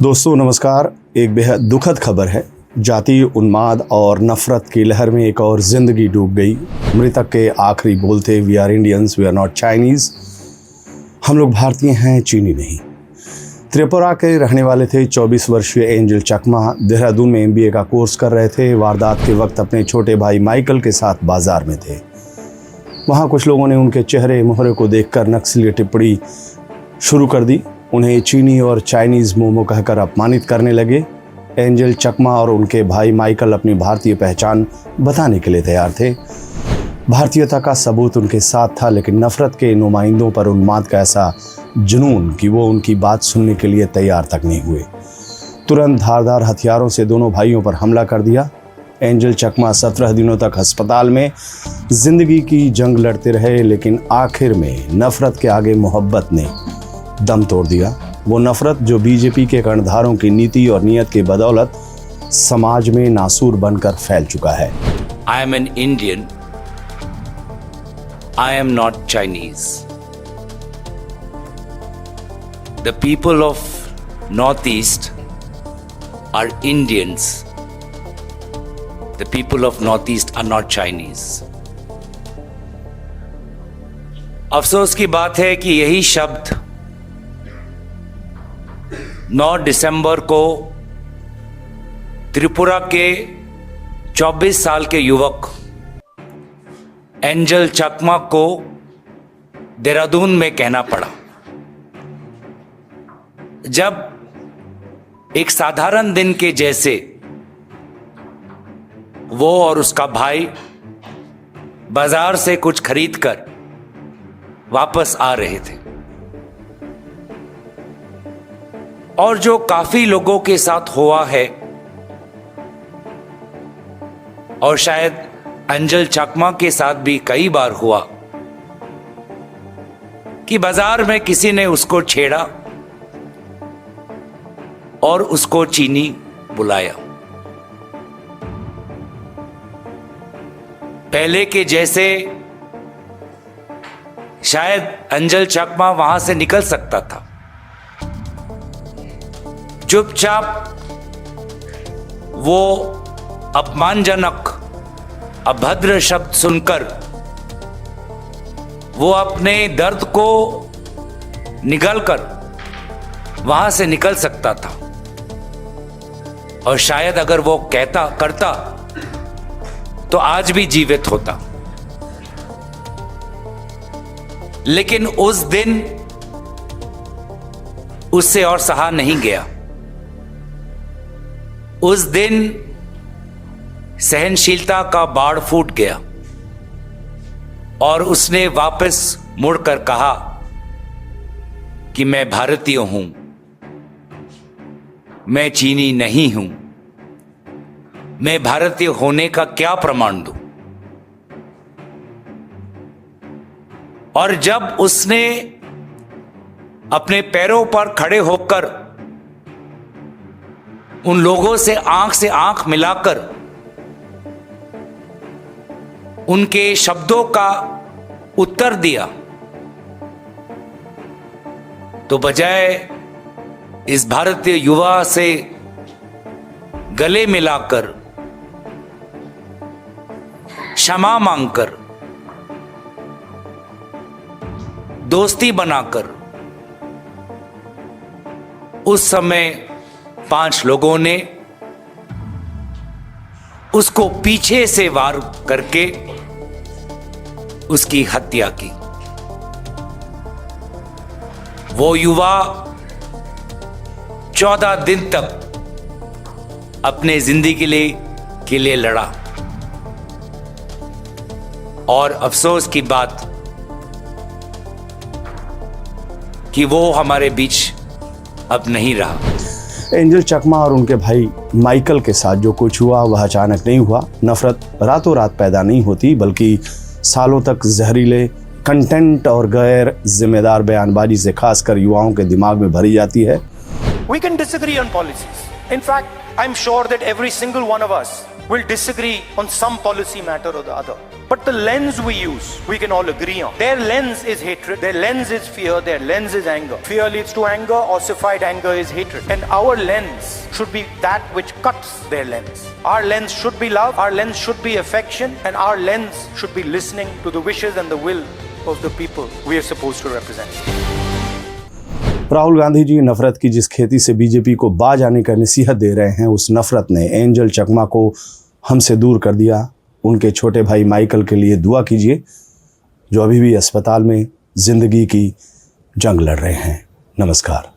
दोस्तों नमस्कार। एक बेहद दुखद खबर है। जातीय उन्माद और नफरत की लहर में एक और जिंदगी डूब गई। मृतक के आखिरी बोल थे, we are Indians, we are not Chinese. हम लोग भारतीय हैं, चीनी नहीं। त्रिपुरा के रहने वाले थे 24 वर्षीय एंजल चकमा। देहरादून में MBA का कोर्स कर रहे थे। वारदात के वक्त अपने छोटे भाई माइकल के साथ बाजार में थे। वहाँ कुछ लोगों ने उनके चेहरे मोहरे को देखकर नक्सली टिप्पणी शुरू कर दी। उन्हें चीनी और चाइनीज़ मोमो कहकर अपमानित करने लगे। एंजल चकमा और उनके भाई माइकल अपनी भारतीय पहचान बताने के लिए तैयार थे। भारतीयता का सबूत उनके साथ था, लेकिन नफरत के नुमाइंदों पर उन्माद का ऐसा जुनून कि वो उनकी बात सुनने के लिए तैयार तक नहीं हुए। तुरंत धारदार हथियारों से दोनों भाइयों पर हमला कर दिया। एंजल चकमा 17 दिनों तक अस्पताल में जिंदगी की जंग लड़ते रहे, लेकिन आखिर में नफरत के आगे मोहब्बत ने दम तोड़ दिया। वो नफरत जो बीजेपी के कर्णधारों की नीति और नीयत के बदौलत समाज में नासूर बनकर फैल चुका है। I am an Indian. I am not Chinese. The people of Northeast are Indians. The people of Northeast are not Chinese. अफसोस की बात है कि यही शब्द 9 दिसंबर को त्रिपुरा के 24 साल के युवक एंजल चकमा को देहरादून में कहना पड़ा, जब एक साधारण दिन के जैसे वो और उसका भाई बाजार से कुछ खरीदकर वापस आ रहे थे। और जो काफी लोगों के साथ हुआ है, और शायद एंजल चकमा के साथ भी कई बार हुआ, कि बाजार में किसी ने उसको छेड़ा और उसको चीनी बुलाया। पहले के जैसे शायद एंजल चकमा वहां से निकल सकता था। चुपचाप वो अपमानजनक अभद्र शब्द सुनकर वो अपने दर्द को निगलकर वहां से निकल सकता था, और शायद अगर वो करता तो आज भी जीवित होता। लेकिन उस दिन उससे और सहा नहीं गया। उस दिन सहनशीलता का बाड़ फूट गया और उसने वापस मुड़कर कहा कि मैं भारतीय हूं, मैं चीनी नहीं हूं, मैं भारतीय होने का क्या प्रमाण दूं। और जब उसने अपने पैरों पर खड़े होकर उन लोगों से आंख मिलाकर उनके शब्दों का उत्तर दिया, तो बजाय इस भारतीय युवा से गले मिलाकर क्षमा मांगकर दोस्ती बनाकर उस समय 5 लोगों ने उसको पीछे से वार करके उसकी हत्या की। वो युवा 14 दिन तक अपने जिंदगी के लिए लड़ा, और अफसोस की बात कि वो हमारे बीच अब नहीं रहा। एंजल चकमा और उनके भाई माइकल के साथ जो कुछ हुआ वह अचानक नहीं हुआ। नफरत रातों रात पैदा नहीं होती, बल्कि सालों तक जहरीले कंटेंट और गैर जिम्मेदार बयानबाजी से खासकर युवाओं के दिमाग में भरी जाती है। We can disagree on policies. In fact, I'm sure that every single one of us will disagree on some policy matter or the other. But the lens we use, we can all agree on. Their lens is hatred, their lens is fear, their lens is anger. Fear leads to anger, ossified anger is hatred. And our lens should be that which cuts their lens. Our lens should be love, our lens should be affection, and our lens should be listening to the wishes and the will of the people we are supposed to represent. Rahul Gandhi ji नफरत की जिस खेती से BJP को बाज आने का नसीहत दे रहे हैं, उस नफरत ने एंजल चकमा को हमसे दूर कर दिया। उनके छोटे भाई माइकल के लिए दुआ कीजिए, जो अभी भी अस्पताल में जिंदगी की जंग लड़ रहे हैं। नमस्कार।